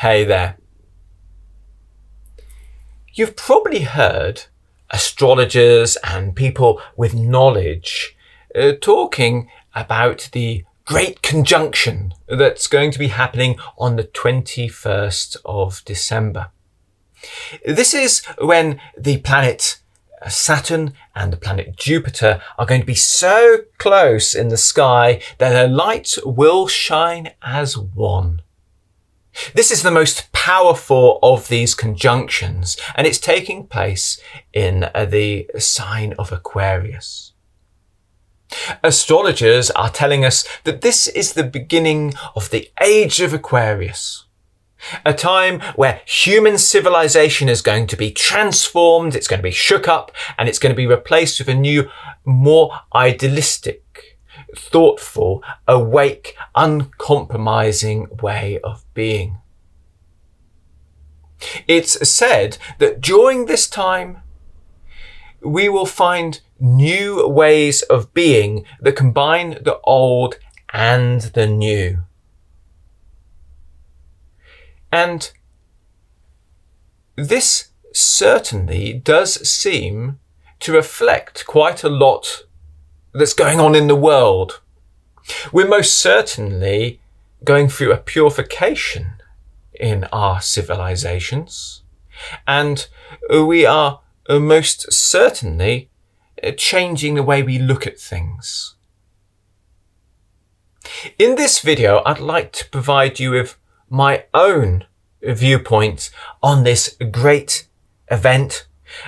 Hey there. You've probably heard astrologers and people with knowledge talking about the Great Conjunction that's going to be happening on the 21st of December. This is when the planet Saturn and the planet Jupiter are going to be so close in the sky that their light will shine as one. This is the most powerful of these conjunctions, and it's taking place in the sign of Aquarius. Astrologers are telling us that this is the beginning of the age of Aquarius, a time where human civilization is going to be transformed, it's going to be shook up, and it's going to be replaced with a new, more idealistic, thoughtful, awake, uncompromising way of being. It's said that during this time, we will find new ways of being that combine the old and the new. And this certainly does seem to reflect quite a lot that's going on in the world. We're most certainly going through a purification in our civilizations, and we are most certainly changing the way we look at things. In this video, I'd like to provide you with my own viewpoint on this great event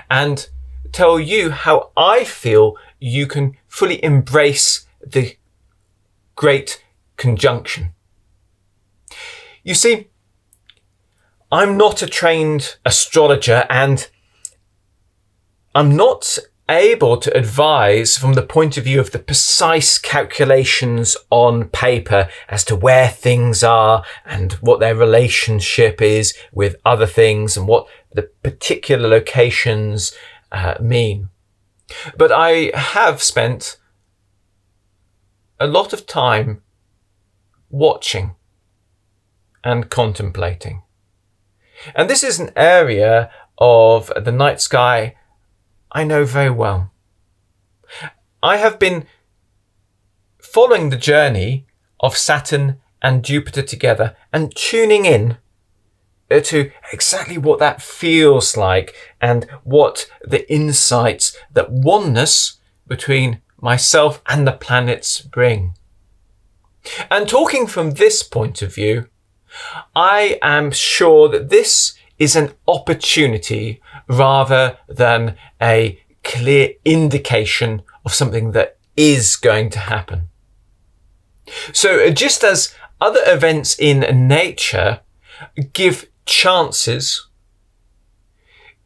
and tell you how I feel you can fully embrace the Great Conjunction. You see, I'm not a trained astrologer, and I'm not able to advise from the point of view of the precise calculations on paper as to where things are and what their relationship is with other things and what the particular locations mean. But I have spent a lot of time watching and contemplating. And this is an area of the night sky I know very well. I have been following the journey of Saturn and Jupiter together and tuning in to exactly what that feels like and what the insights that oneness between myself and the planets bring. And talking from this point of view, I am sure that this is an opportunity rather than a clear indication of something that is going to happen. So just as other events in nature give chances,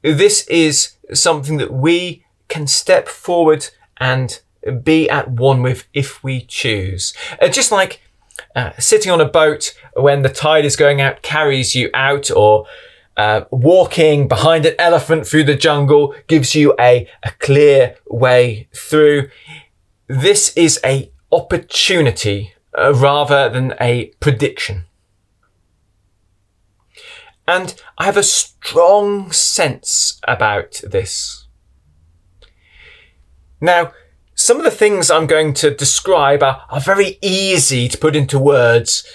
this is something that we can step forward and be at one with if we choose. Just like sitting on a boat when the tide is going out carries you out, or walking behind an elephant through the jungle gives you a clear way through. This is an opportunity rather than a prediction. And I have a strong sense about this. Now, some of the things I'm going to describe are very easy to put into words.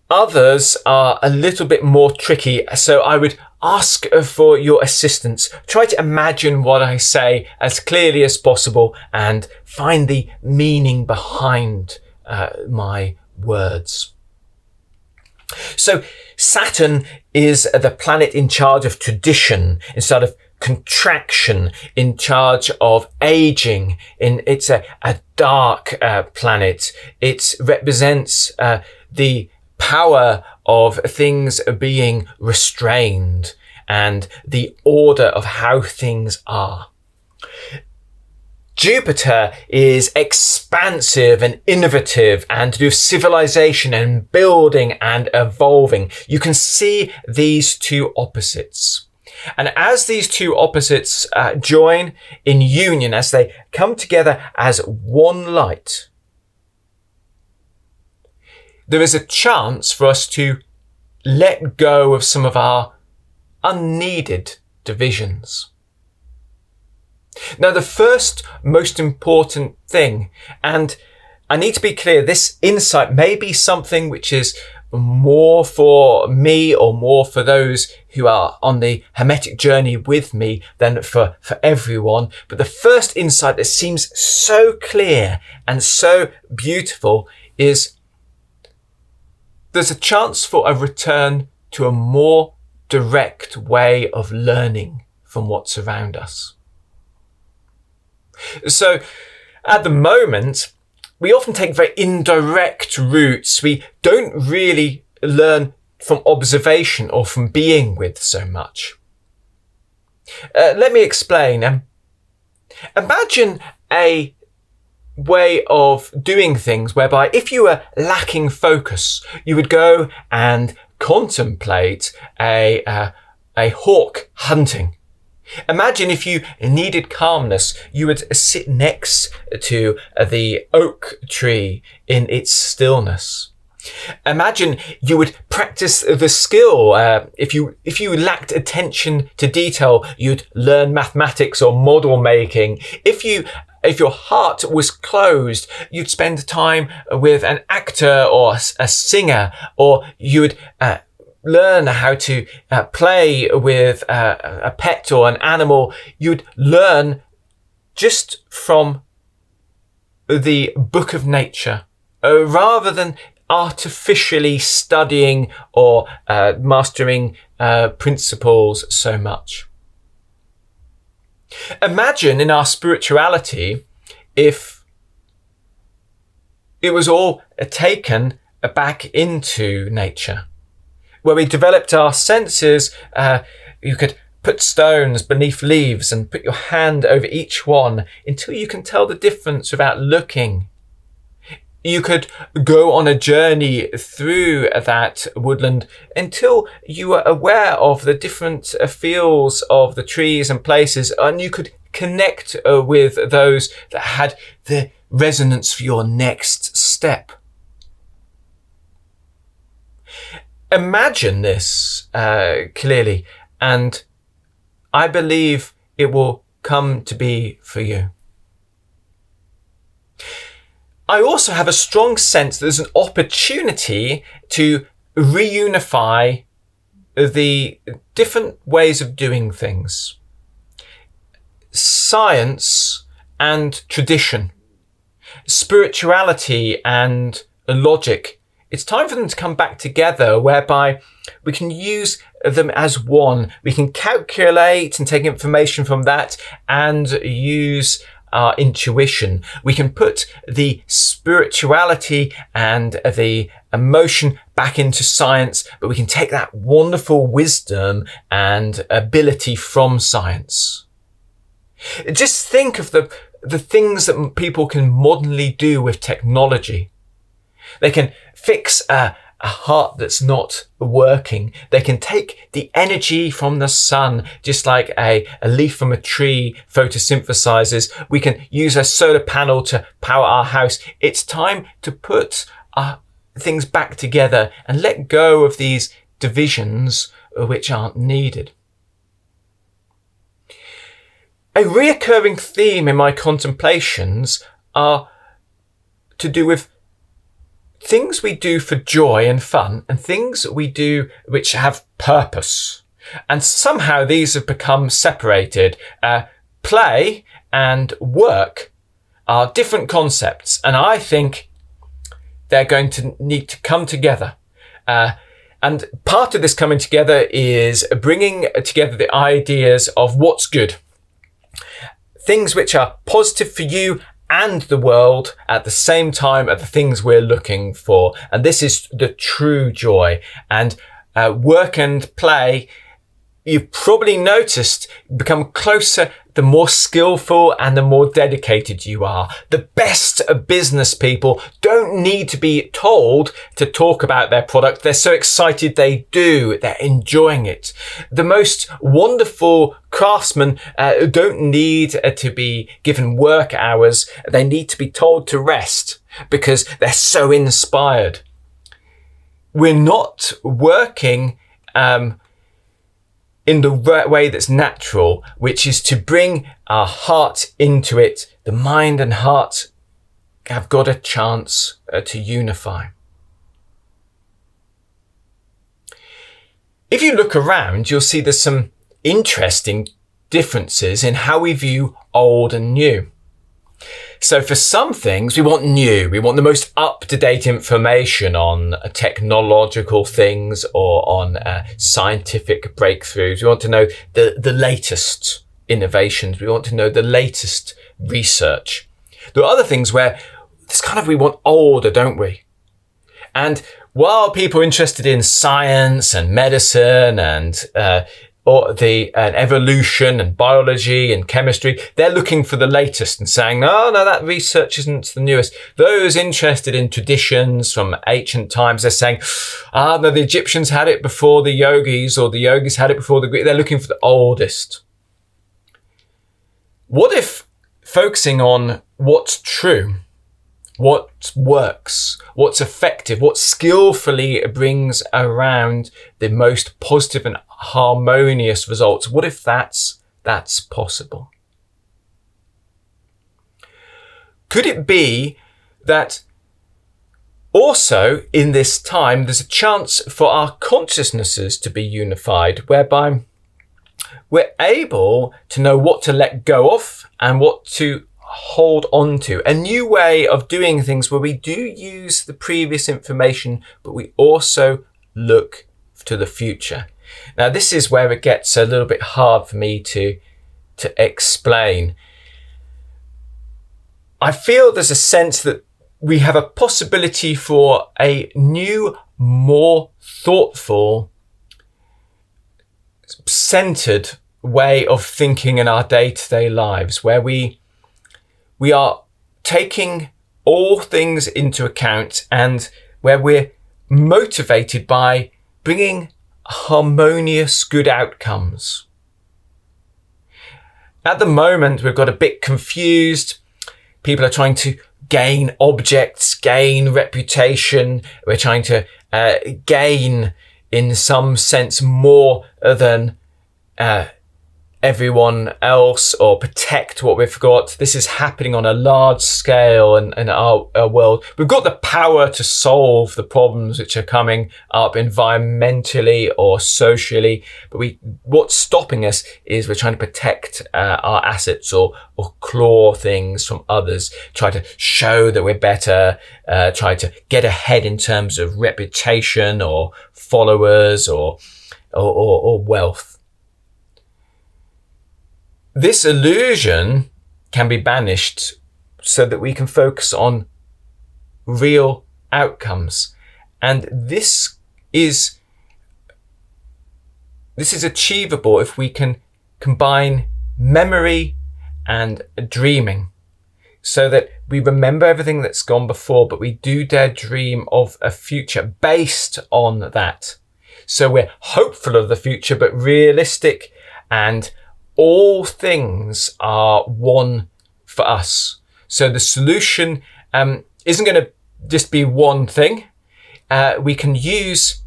Others are a little bit more tricky, so I would ask for your assistance. Try to imagine what I say as clearly as possible and find the meaning behind my words. So Saturn is the planet in charge of tradition, instead of contraction, in charge of aging. It's a dark planet. It represents the power of things being restrained and the order of how things are. Jupiter is expansive and innovative and to do with civilization and building and evolving. You can see these two opposites. And as these two opposites join in union, as they come together as one light, there is a chance for us to let go of some of our unneeded divisions. Now, the first most important thing, and I need to be clear, this insight may be something which is more for me or more for those who are on the Hermetic journey with me than for everyone. But the first insight that seems so clear and so beautiful is there's a chance for a return to a more direct way of learning from what's around us. So at the moment, we often take very indirect routes. We don't really learn from observation or from being with so much. Let me explain. Imagine a way of doing things whereby if you were lacking focus, you would go and contemplate a hawk hunting. Imagine if you needed calmness, you would sit next to the oak tree in its stillness. Imagine you would practice the skill. If you lacked attention to detail, you'd learn mathematics or model making. If your heart was closed, you'd spend time with an actor or a singer, or you would learn how to play with a pet or an animal. You'd learn just from the book of nature, rather than artificially studying or mastering principles so much. Imagine in our spirituality if it was all taken back into nature, where we developed our senses. You could put stones beneath leaves and put your hand over each one until you can tell the difference without looking. You could go on a journey through that woodland until you were aware of the different feels of the trees and places, and you could connect with those that had the resonance for your next step. Imagine this clearly, and I believe it will come to be for you. I also have a strong sense that there's an opportunity to reunify the different ways of doing things. Science and tradition, spirituality and logic. It's time for them to come back together, whereby we can use them as one. We can calculate and take information from that and use our intuition. We can put the spirituality and the emotion back into science, but we can take that wonderful wisdom and ability from science. Just think of the things that people can modernly do with technology. They can fix a heart that's not working. They can take the energy from the sun, just like a leaf from a tree photosynthesizes. We can use a solar panel to power our house. It's time to put things back together and let go of these divisions which aren't needed. A reoccurring theme in my contemplations are to do with things we do for joy and fun, and things we do which have purpose. And somehow these have become separated. Play and work are different concepts, and I think they're going to need to come together. And part of this coming together is bringing together the ideas of what's good. Things which are positive for you and the world at the same time are the things we're looking for. And this is the true joy. And work and play, you've probably noticed, become closer the more skillful and the more dedicated you are. The best business people don't need to be told to talk about their product. They're so excited they do. They're enjoying it. The most wonderful craftsmen don't need to be given work hours. They need to be told to rest because they're so inspired. we're not working in the way that's natural, which is to bring our heart into it. The mind and heart have got a chance to unify. If you look around, you'll see there's some interesting differences in how we view old and new. So for some things, we want new. We want the most up-to-date information on technological things or on scientific breakthroughs. We want to know the latest innovations. We want to know the latest research. There are other things where it's kind of, we want older, don't we? And while people are interested in science and medicine and evolution and biology and chemistry, they're looking for the latest and saying, no, that research isn't the newest. Those interested in traditions from ancient times, they're saying, no, the Egyptians had it before the yogis, or the yogis had it before the Greeks. They're looking for the oldest. What if focusing on what's true, what works, what's effective, what skillfully brings around the most positive and harmonious results, what if that's possible? Could it be that also in this time there's a chance for our consciousnesses to be unified, whereby we're able to know what to let go of and what to hold on to, a new way of doing things where we do use the previous information, but we also look to the future. Now, this is where it gets a little bit hard for me to explain. I feel there's a sense that we have a possibility for a new, more thoughtful, centered way of thinking in our day-to-day lives, where we are taking all things into account and where we're motivated by bringing harmonious, good outcomes. At the moment, we've got a bit confused. People are trying to gain objects, gain reputation. We're trying to gain, in some sense, more than everyone else, or protect what we've got. This is happening on a large scale in our world. We've got the power to solve the problems which are coming up environmentally or socially, but what's stopping us is we're trying to protect our assets or claw things from others, try to show that we're better, try to get ahead in terms of reputation or followers or wealth. This illusion can be banished so that we can focus on real outcomes. And this is achievable if we can combine memory and dreaming, so that we remember everything that's gone before, but we do dare dream of a future based on that. So we're hopeful of the future, but realistic, and all things are one for us. So the solution isn't going to just be one thing. We can use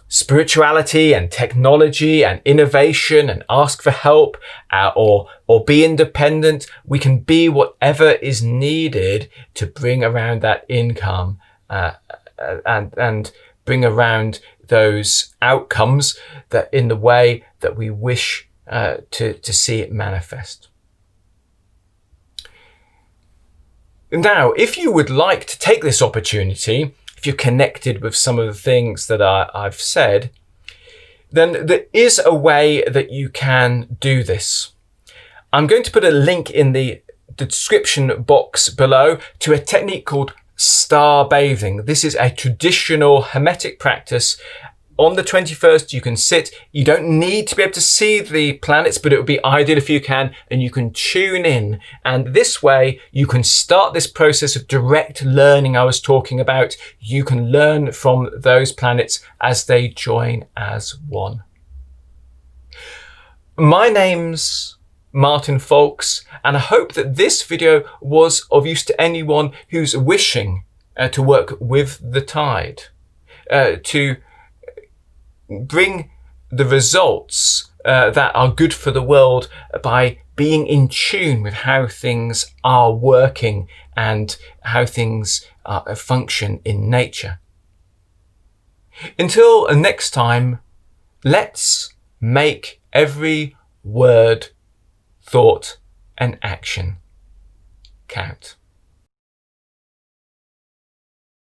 spirituality and technology and innovation and ask for help, or be independent. We can be whatever is needed to bring around that income and bring around those outcomes that in the way that we wish to see it manifest. Now, if you would like to take this opportunity, if you're connected with some of the things that I've said, then there is a way that you can do this. I'm going to put a link in the description box below to a technique called star bathing. This is a traditional Hermetic practice. On the 21st, you can sit. You don't need to be able to see the planets, but it would be ideal if you can, and you can tune in. And this way, you can start this process of direct learning I was talking about. You can learn from those planets as they join as one. My name's Martin Folks, and I hope that this video was of use to anyone who's wishing to work with the tide. to bring the results that are good for the world by being in tune with how things are working and how things function in nature. Until next time, let's make every word, thought and action count.